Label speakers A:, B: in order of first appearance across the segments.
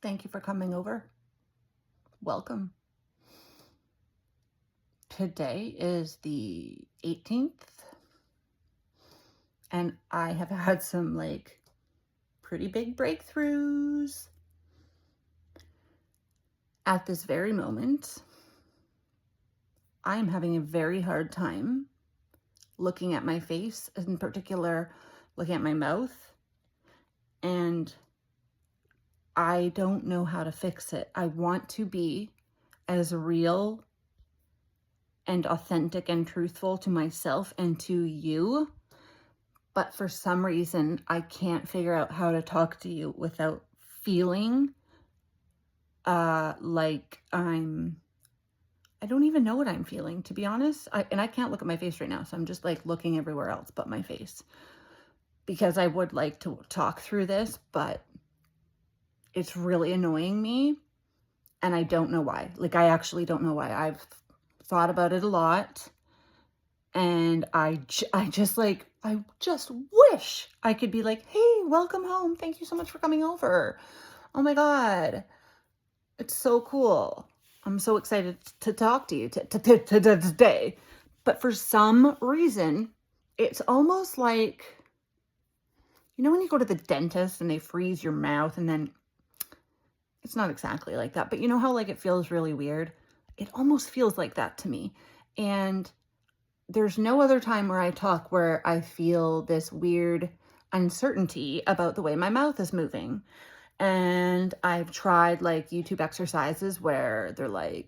A: Thank you for coming over. Welcome. Today is the 18th, and I have had some pretty big breakthroughs. At this very moment, I am having a very hard time looking at my face, in particular, looking at my mouth, and I don't know how to fix it. I want to be as real and authentic and truthful to myself and to you, but for some reason, I can't figure out how to talk to you without feeling like I don't even know what I'm feeling, to be honest. And I can't look at my face right now, so I'm just looking everywhere else but my face, because I would like to talk through this, but it's really annoying me, and I don't know why. I actually don't know why. I've thought about it a lot, and I just wish I could be like, hey, welcome home. Thank you so much for coming over. Oh my God. It's so cool. I'm so excited to talk to you today. But for some reason, it's almost like, when you go to the dentist and they freeze your mouth, and then it's not exactly like that, but you know how it feels really weird? It almost feels like that to me. And there's no other time where I talk where I feel this weird uncertainty about the way my mouth is moving. And I've tried YouTube exercises where they're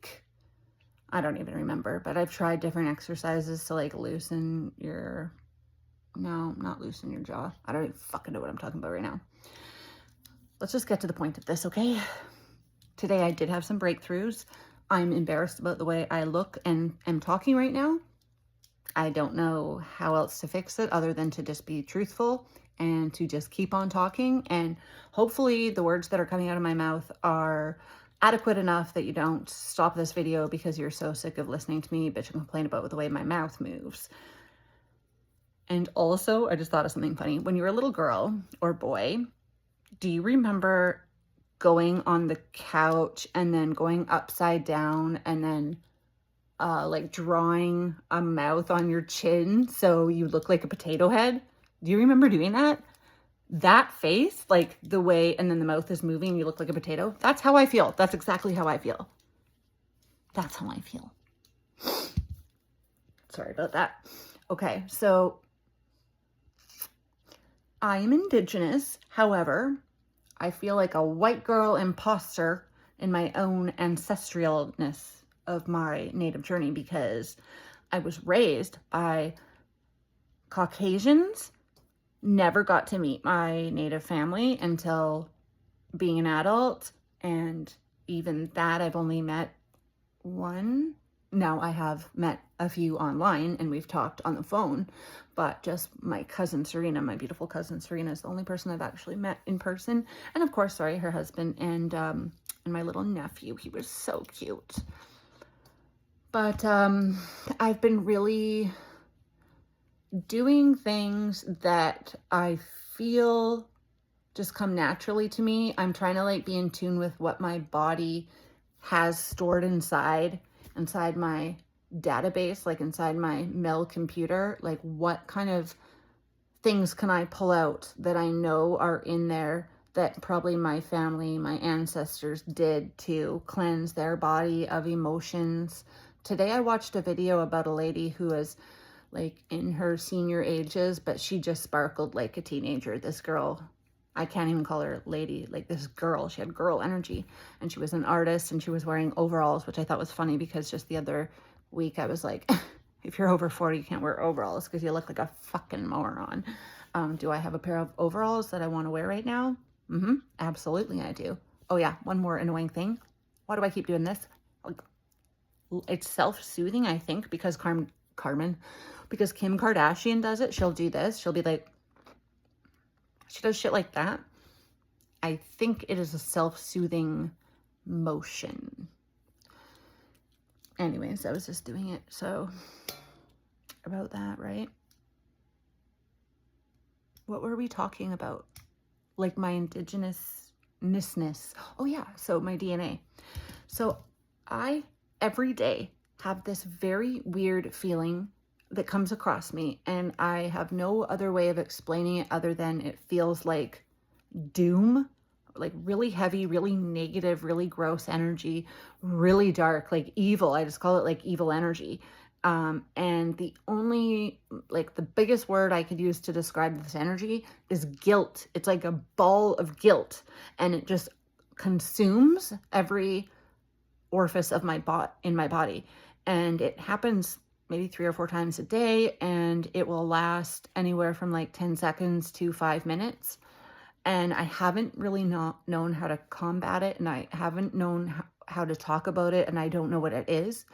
A: I don't even remember, but I've tried different exercises to loosen your, no, not loosen your jaw. I don't even fucking know what I'm talking about right now. Let's just get to the point of this, okay? Today I did have some breakthroughs. I'm embarrassed about the way I look and am talking right now. I don't know how else to fix it other than to just be truthful and to just keep on talking. And hopefully the words that are coming out of my mouth are adequate enough that you don't stop this video because you're so sick of listening to me bitch and complain about the way my mouth moves. And also, I just thought of something funny. When you were a little girl or boy, do you remember going on the couch and then going upside down and then drawing a mouth on your chin so you look like a potato head? Do you remember doing that? That face, the way, and then the mouth is moving and you look like a potato. That's how I feel. That's exactly how I feel. That's how I feel. Sorry about that. Okay, so I am Indigenous. However, I feel like a white girl imposter in my own ancestralness of my Native journey because I was raised by Caucasians, never got to meet my Native family until being an adult, and even that I've only met one. Now I have met a few online and we've talked on the phone, but just my cousin Serena, my beautiful cousin Serena, is the only person I've actually met in person. And of course, sorry, her husband and my little nephew. He was so cute. But I've been really doing things that I feel just come naturally to me. I'm trying to be in tune with what my body has stored inside my database, inside my Mel computer. What kind of things can I pull out that I know are in there that probably my family, my ancestors did to cleanse their body of emotions. Today I watched a video about a lady who was in her senior ages, but she just sparkled like a teenager. This girl, I can't even call her lady, this girl, she had girl energy, and she was an artist and she was wearing overalls, which I thought was funny because just the other week I was like, if you're over 40, you can't wear overalls because you look like a fucking moron. Do I have a pair of overalls that I want to wear right now? Absolutely I do. Oh yeah, one more annoying thing. Why do I keep doing this? It's self-soothing, I think, because Kim Kardashian does it. She'll do this. She'll be she does shit like that. I think it is a self-soothing motion. Anyways, I was just doing it. So about that, right? What were we talking about? My Indigenous Oh yeah, so my DNA. So I every day have this very weird feeling that comes across me, and I have no other way of explaining it other than it feels like doom, like really heavy, really negative, really gross energy, really dark, like evil. I just call it like evil energy. And the only, like, the biggest word I could use to describe this energy is guilt. It's like a ball of guilt, and it just consumes every orifice of in my body. And it happens maybe 3 or 4 times a day, and it will last anywhere from like 10 seconds to 5 minutes. And I haven't really not known how to combat it, and I haven't known how to talk about it, and I don't know what it is.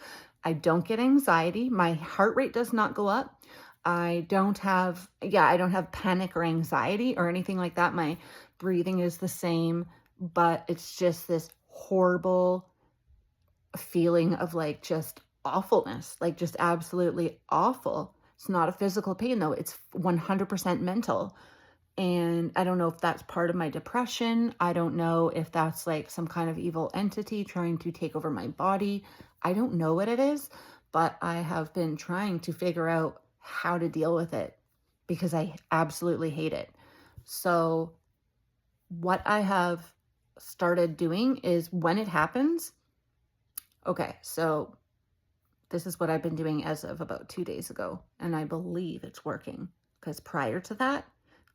A: I don't get anxiety. My heart rate does not go up. I don't have panic or anxiety or anything like that. My breathing is the same, but it's just this horrible feeling of like just awfulness, like just absolutely awful. It's not a physical pain though. It's 100% mental. And I don't know if that's part of my depression. I don't know if that's like some kind of evil entity trying to take over my body. I don't know what it is, but I have been trying to figure out how to deal with it because I absolutely hate it. So what I have started doing is when it happens, okay, so this is what I've been doing as of about 2 days ago, and I believe it's working because prior to that,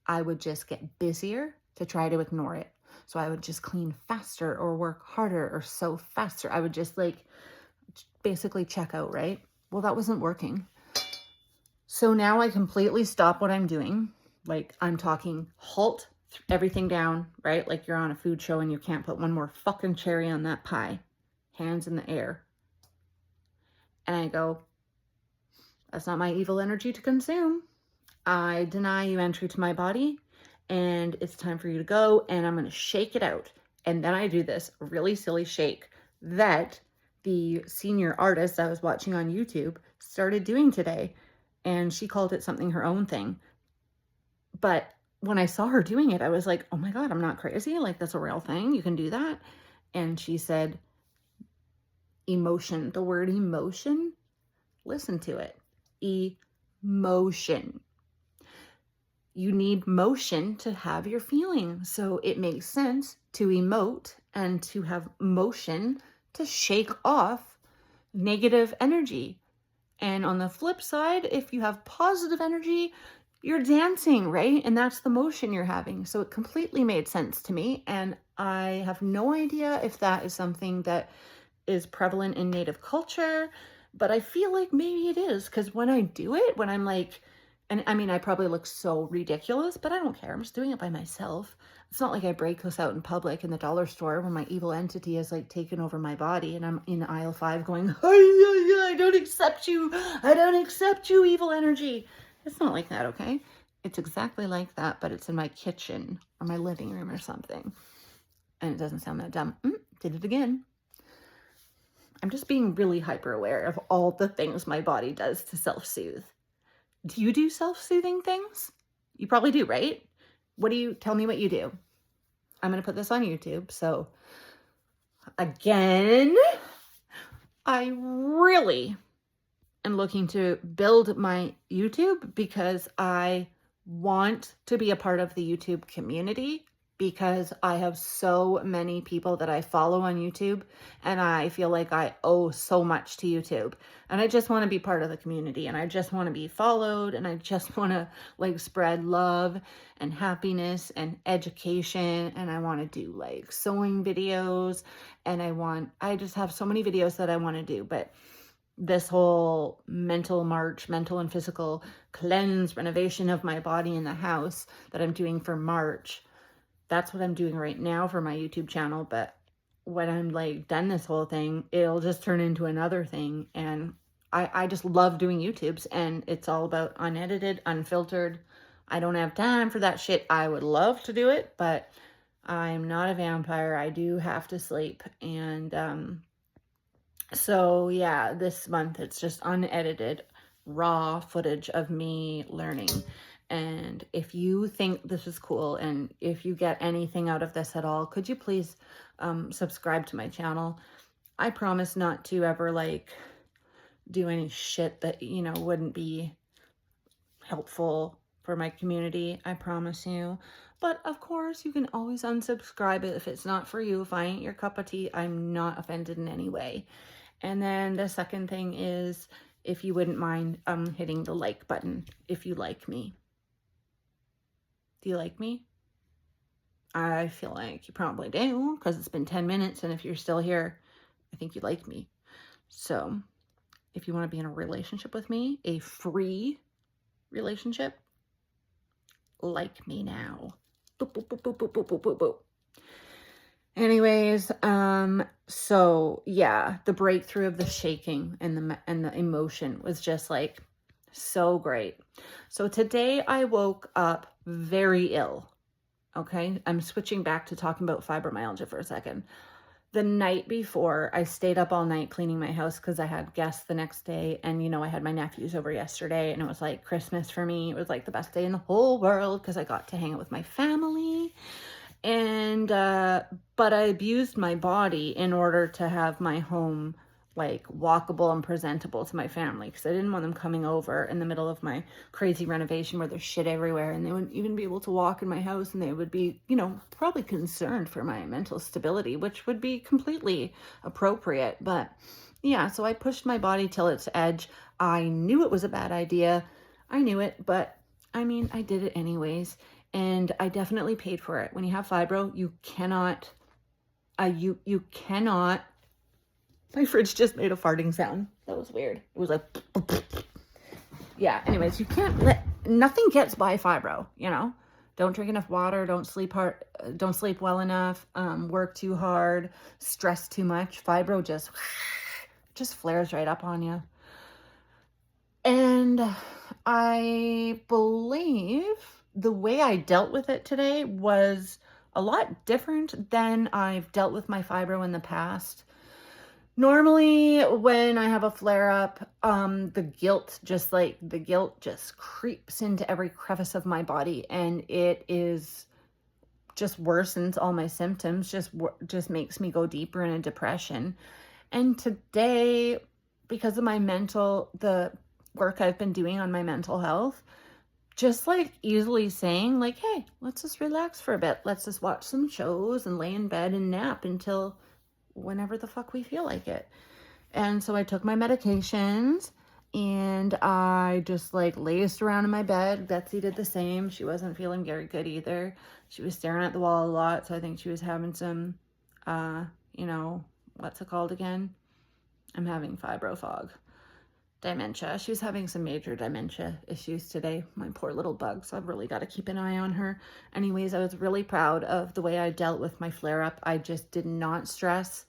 A: I would just get busier to try to ignore it. So I would just clean faster or work harder or sew faster. I would just like basically check out, right? Well, that wasn't working. So now I completely stop what I'm doing. Like I'm talking halt everything down, right? Like you're on a food show and you can't put one more fucking cherry on that pie. Hands in the air. And I go, that's not my evil energy to consume. I deny you entry to my body, and it's time for you to go, and I'm going to shake it out. And then I do this really silly shake that the senior artist I was watching on YouTube started doing today, and she called it something her own thing. But when I saw her doing it, I was like, oh my God, I'm not crazy. Like, that's a real thing. You can do that. And she said, emotion, the word emotion, listen to it. Emotion. You need motion to have your feeling. So it makes sense to emote and to have motion to shake off negative energy. And on the flip side, if you have positive energy, you're dancing, right? And that's the motion you're having. So it completely made sense to me. And I have no idea if that is something that is prevalent in Native culture, but I feel like maybe it is, because when I do it, when I'm like, and I mean, I probably look so ridiculous, but I don't care. I'm just doing it by myself. It's not like I break this out in public in the dollar store when my evil entity has like taken over my body and I'm in aisle 5 going, I don't accept you. I don't accept you, evil energy. It's not like that, okay? It's exactly like that, but it's in my kitchen or my living room or something. And it doesn't sound that dumb. Did it again. I'm just being really hyper aware of all the things my body does to self-soothe. Do you do self-soothing things? You probably do, right? Tell me what you do. I'm going to put this on YouTube. So again, I really am looking to build my YouTube because I want to be a part of the YouTube community, because I have so many people that I follow on YouTube and I feel like I owe so much to YouTube, and I just want to be part of the community, and I just want to be followed, and I just want to like spread love and happiness and education, and I want to do like sewing videos, and I just have so many videos that I want to do. But this whole mental and physical cleanse, renovation of my body in the house that I'm doing for March, that's what I'm doing right now for my YouTube channel. But when I'm like done this whole thing, it'll just turn into another thing. And I just love doing YouTubes, and it's all about unedited, unfiltered. I don't have time for that shit. I would love to do it, but I'm not a vampire. I do have to sleep. And so yeah, this month it's just unedited, raw footage of me learning. And if you think this is cool and if you get anything out of this at all, could you please subscribe to my channel? I promise not to ever like do any shit that, you know, wouldn't be helpful for my community. I promise you. But of course, you can always unsubscribe it if it's not for you. If I ain't your cup of tea, I'm not offended in any way. And then the second thing is, if you wouldn't mind hitting the like button if you like me. Do you like me? I feel like you probably do, because it's been 10 minutes, and if you're still here, I think you like me. So if you want to be in a relationship with me, a free relationship, like me now. Boop, boop, boop, boop, boop, boop, boop, boop, boop. Anyways, so yeah, the breakthrough of the shaking and the emotion was just like so great. So today I woke up very ill. Okay, I'm switching back to talking about fibromyalgia for a second. The night before, I stayed up all night cleaning my house because I had guests the next day. And, you know, I had my nephews over yesterday, and it was like Christmas for me. It was like the best day in the whole world because I got to hang out with my family. And, but I abused my body in order to have my home like walkable and presentable to my family, because I didn't want them coming over in the middle of my crazy renovation where there's shit everywhere, and they wouldn't even be able to walk in my house, and they would be, you know, probably concerned for my mental stability, which would be completely appropriate. But yeah, so I pushed my body till its edge. I knew it was a bad idea. I knew it, but I mean, I did it anyways, and I definitely paid for it. When you have fibro, you cannot, you cannot. My fridge just made a farting sound. That was weird. It was like, yeah. Anyways, you can't let, nothing gets by fibro, you know? Don't drink enough water. Don't sleep hard. Don't sleep well enough. Work too hard. Stress too much. Fibro just flares right up on you. And I believe the way I dealt with it today was a lot different than I've dealt with my fibro in the past. Normally, when I have a flare-up, the guilt just creeps into every crevice of my body, and it is just worsens all my symptoms, just makes me go deeper in a depression. And today, because of the work I've been doing on my mental health, just like easily saying like, hey, let's just relax for a bit. Let's just watch some shows and lay in bed and nap until whenever the fuck we feel like it. And so I took my medications, and I just like lazed around in my bed. Betsy did the same. She wasn't feeling very good either. She was staring at the wall a lot, so I think she was having some you know, what's it called again? I'm having fibro fog. Dementia. She was having some major dementia issues today. My poor little bug, so I've really got to keep an eye on her. Anyways, I was really proud of the way I dealt with my flare-up. I just did not stress.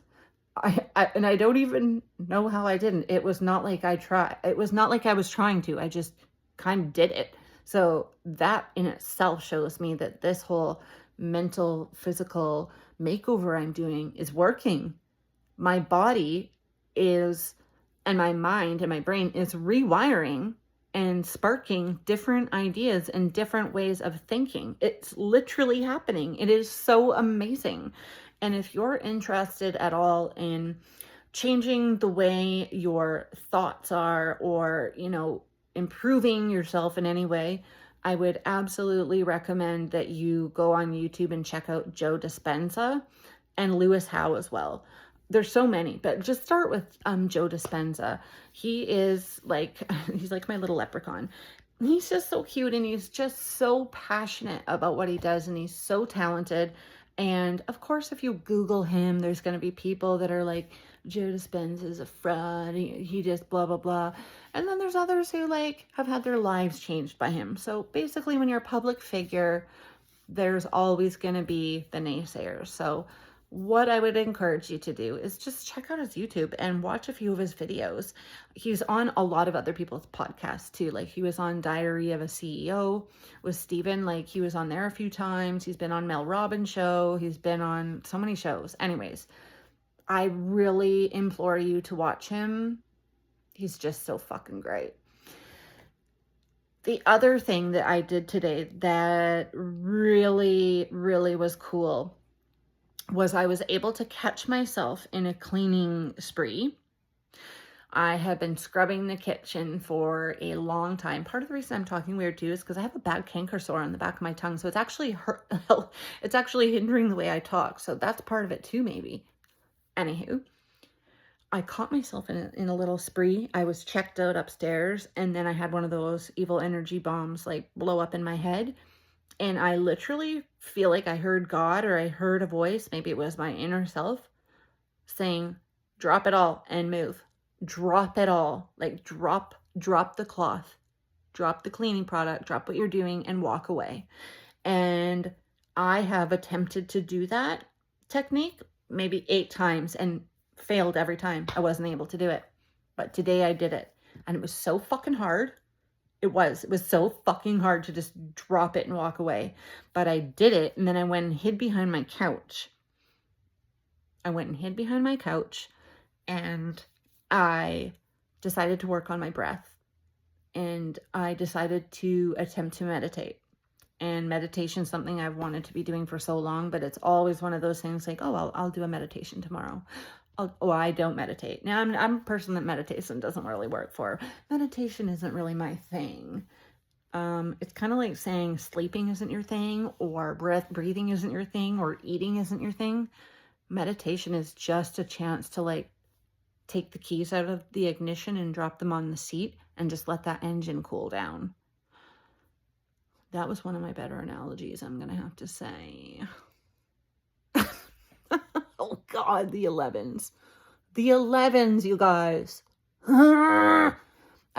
A: And I don't even know how I didn't. It was not like I tried. It was not like I was trying to. I just kind of did it. So that in itself shows me that this whole mental, physical makeover I'm doing is working. My body is, and my mind and my brain is rewiring and sparking different ideas and different ways of thinking. It's literally happening. It is so amazing. And if you're interested at all in changing the way your thoughts are, or, you know, improving yourself in any way, I would absolutely recommend that you go on YouTube and check out Joe Dispenza and Lewis Howe as well. There's so many, but just start with Joe Dispenza. He is like, he's like my little leprechaun. He's just so cute, and he's just so passionate about what he does, and he's so talented. And of course, if you Google him, there's going to be people that are like, Joe Dispenza is a fraud. He just blah, blah, blah. And then there's others who like have had their lives changed by him. So basically, when you're a public figure, there's always going to be the naysayers. So what I would encourage you to do is just check out his YouTube and watch a few of his videos. He's on a lot of other people's podcasts too. Like he was on Diary of a CEO with Steven. Like he was on there a few times. He's been on Mel Robbins' show. He's been on so many shows. Anyways, I really implore you to watch him. He's just so fucking great. The other thing that I did today that really, really was cool was I was able to catch myself in a cleaning spree. I have been scrubbing the kitchen for a long time. Part of the reason I'm talking weird too is because I have a bad canker sore on the back of my tongue. So it's actually it's actually hindering the way I talk. So that's part of it too, maybe. Anywho, I caught myself in a little spree. I was checked out upstairs, and then I had one of those evil energy bombs like blow up in my head. And I literally feel like I heard God, or I heard a voice, maybe it was my inner self, saying, drop it all and move. Drop it all. Like drop the cloth, drop the cleaning product, drop what you're doing and walk away. And I have attempted to do that technique maybe 8 times and failed every time. I wasn't able to do it. But today I did it. And it was so fucking hard. It was so fucking hard to just drop it and walk away. But I did it, and then I went and hid behind my couch. And I decided to work on my breath, and I decided to attempt to meditate. And meditation is something I've wanted to be doing for so long, but it's always one of those things like, oh, I'll do a meditation tomorrow. I don't meditate. Now, I'm a person that meditation doesn't really work for. Meditation isn't really my thing. It's kind of like saying sleeping isn't your thing, or breathing isn't your thing, or eating isn't your thing. Meditation is just a chance to like take the keys out of the ignition and drop them on the seat and just let that engine cool down. That was one of my better analogies, I'm going to have to say. Oh God, the 11s. The 11s, you guys. I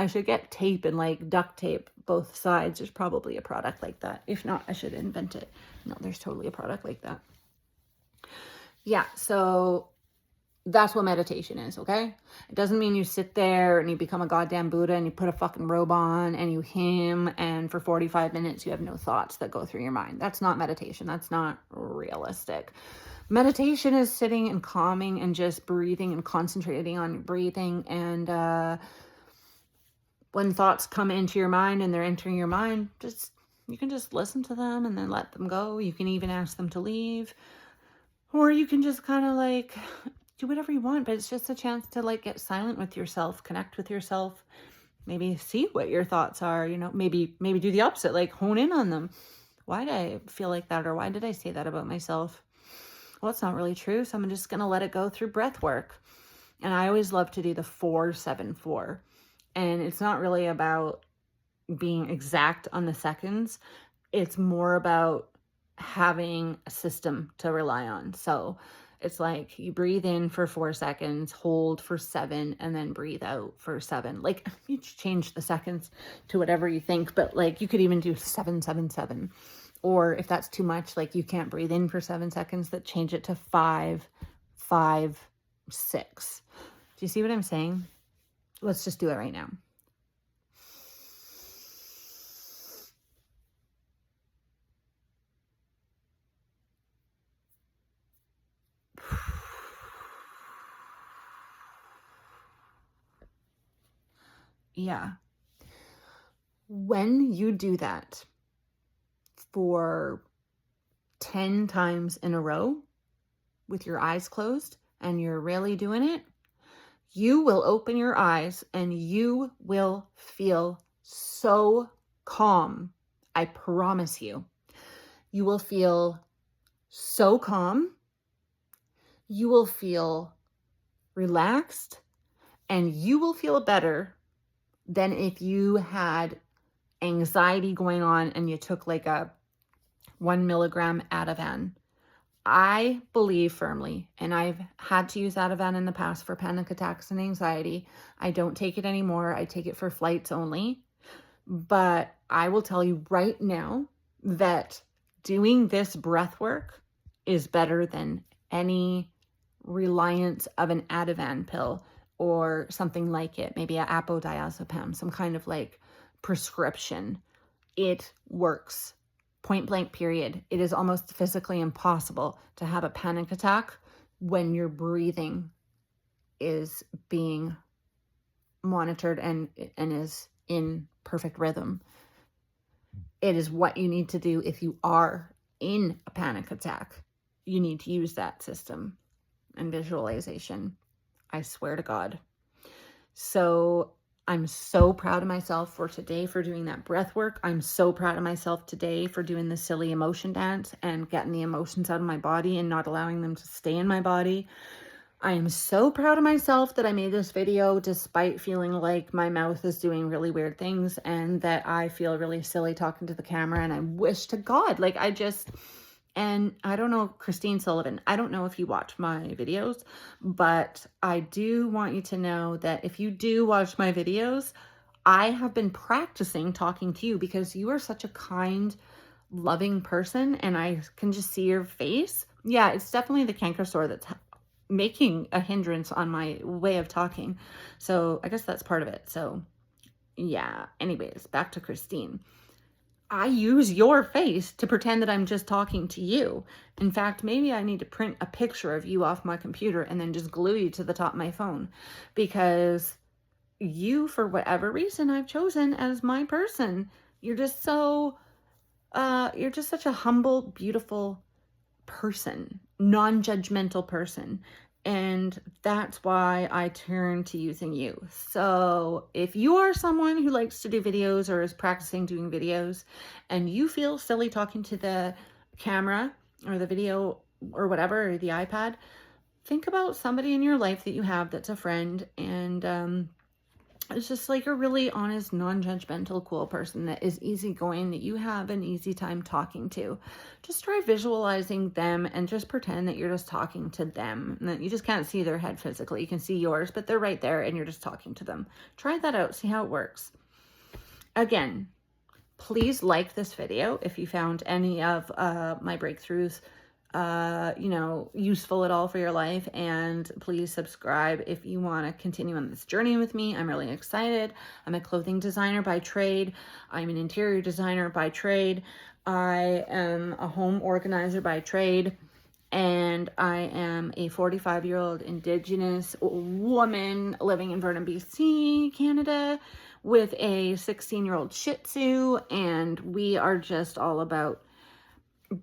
A: should get tape and like duct tape both sides. There's probably a product like that. If not, I should invent it. No, there's totally a product like that. Yeah, so that's what meditation is, okay? It doesn't mean you sit there and you become a goddamn Buddha and you put a fucking robe on and you hymn and for 45 minutes you have no thoughts that go through your mind. That's not meditation. That's not realistic. Meditation is sitting and calming and just breathing and concentrating on your breathing. And when thoughts come into your mind and they're entering your mind, you can just listen to them and then let them go. You can even ask them to leave. Or you can just kind of like do whatever you want, but it's just a chance to like get silent with yourself, connect with yourself, maybe see what your thoughts are, maybe do the opposite, like hone in on them. Why did I feel like that? Or why did I say that about myself? Well, it's not really true. So I'm just going to let it go through breath work. And I always love to do the 4-7-4. And it's not really about being exact on the seconds. It's more about having a system to rely on. So it's like you breathe in for 4 seconds, hold for 7, and then breathe out for 7. Like you change the seconds to whatever you think, but like you could even do 7-7-7. Or if that's too much, like you can't breathe in for 7 seconds, that change it to 5-5-6. Do you see what I'm saying? Let's just do it right now. Yeah. When you do that for 10 times in a row with your eyes closed and you're really doing it, you will open your eyes and you will feel so calm. I promise you. You will feel so calm. You will feel relaxed, and you will feel better than if you had anxiety going on and you took like a 1 milligram Ativan. I believe firmly, and I've had to use Ativan in the past for panic attacks and anxiety. I don't take it anymore. I take it for flights only. But I will tell you right now that doing this breath work is better than any reliance of an Ativan pill or something like it, maybe a apodiazepam, some kind of like prescription. It works. Point blank, period. It is almost physically impossible to have a panic attack when your breathing is being monitored and is in perfect rhythm. It is what you need to do if you are in a panic attack. You need to use that system and visualization. I swear to God. So I'm so proud of myself for today for doing that breath work. I'm so proud of myself today for doing the silly emotion dance and getting the emotions out of my body and not allowing them to stay in my body. I am so proud of myself that I made this video despite feeling like my mouth is doing really weird things and that I feel really silly talking to the camera, and I wish to God, like and I don't know, Christine Sullivan, I don't know if you watch my videos, but I do want you to know that if you do watch my videos, I have been practicing talking to you because you are such a kind, loving person, and I can just see your face. Yeah, it's definitely the canker sore that's making a hindrance on my way of talking. So I guess that's part of it. So yeah, anyways, back to Christine. I use your face to pretend that I'm just talking to you. In fact, maybe I need to print a picture of you off my computer and then just glue you to the top of my phone, because you, for whatever reason, I've chosen as my person. You're just so, you're just such a humble, beautiful person, non-judgmental person. And that's why I turn to using you. So if you are someone who likes to do videos or is practicing doing videos and you feel silly talking to the camera or the video or whatever, or the iPad, think about somebody in your life that you have that's a friend, and it's just like a really honest, non-judgmental, cool person that is easygoing, that you have an easy time talking to. Just try visualizing them and just pretend that you're just talking to them, and that you just can't see their head physically. You can see yours, but they're right there and you're just talking to them. Try that out, see how it works. Again, please like this video if you found any of my breakthroughs useful at all for your life, and please subscribe if you want to continue on this journey with me. I'm really excited. I'm a clothing designer by trade. I'm an interior designer by trade. I am a home organizer by trade, and I am a 45-year-old Indigenous woman living in Vernon, BC, Canada, with a 16-year-old Shih Tzu, and we are just all about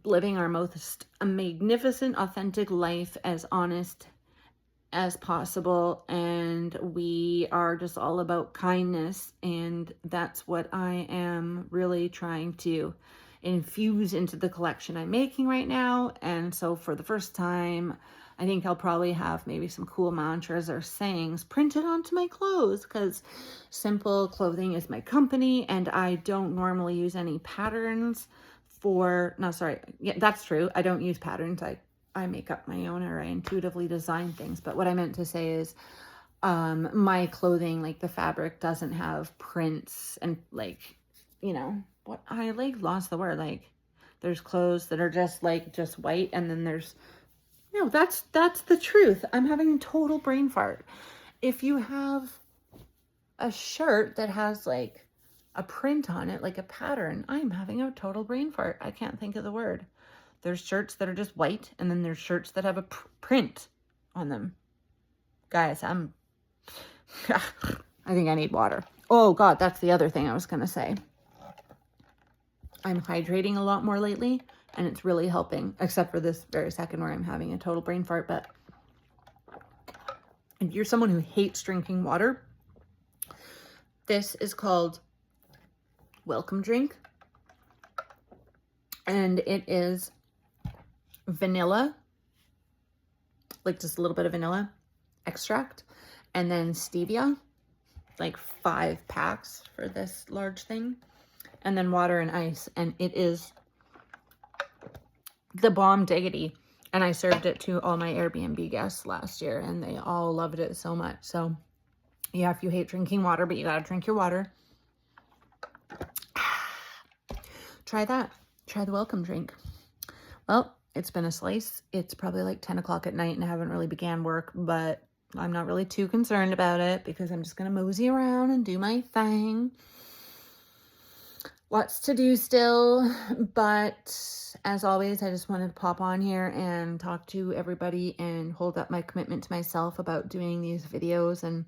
A: living our most magnificent, authentic life, as honest as possible. And we are just all about kindness, and that's what I am really trying to infuse into the collection I'm making right now. And so for the first time, I think I'll probably have maybe some cool mantras or sayings printed onto my clothes, because Simple Clothing is my company and I don't normally use any patterns that's true. I don't use patterns. I make up my own, or I intuitively design things. But what I meant to say is, my clothing, like the fabric, doesn't have prints and I lost the word. Like, there's clothes that are just white, and then there's, that's the truth. I'm having a total brain fart. If you have a shirt that has like a print on it, like a pattern, I'm having a total brain fart. I can't think of the word. There's shirts that are just white, and then there's shirts that have a print on them. Guys, I think I need water. Oh God, that's the other thing I was going to say. I'm hydrating a lot more lately, and it's really helping, except for this very second where I'm having a total brain fart. But if you're someone who hates drinking water, this is called Welcome Drink, and it is vanilla, like just a little bit of vanilla extract, and then stevia, like 5 packs for this large thing, and then water and ice, and it is the bomb diggity. And I served it to all my Airbnb guests last year, and they all loved it so much. So yeah, if you hate drinking water, but you gotta drink your water, try that. Try the Welcome Drink. Well, it's been a slice. It's probably like 10 o'clock at night, and I haven't really began work, but I'm not really too concerned about it because I'm just going to mosey around and do my thing. Lots to do still, but as always, I just wanted to pop on here and talk to everybody and hold up my commitment to myself about doing these videos. And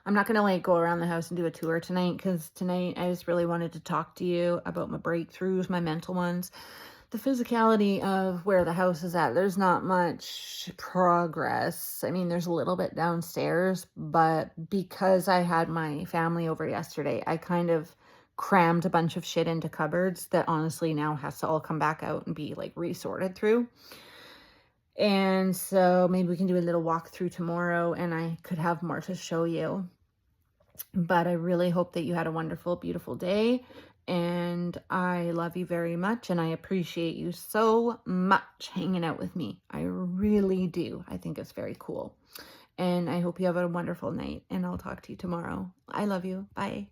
A: I'm not gonna like go around the house and do a tour tonight because tonight I just really wanted to talk to you about my breakthroughs, my mental ones. The physicality of where the house is at, there's not much progress. I mean, there's a little bit downstairs, but because I had my family over yesterday, I kind of crammed a bunch of shit into cupboards that honestly now has to all come back out and be like resorted through. And so maybe we can do a little walkthrough tomorrow and I could have more to show you. But I really hope that you had a wonderful, beautiful day. And I love you very much. And I appreciate you so much hanging out with me. I really do. I think it's very cool. And I hope you have a wonderful night. And I'll talk to you tomorrow. I love you. Bye.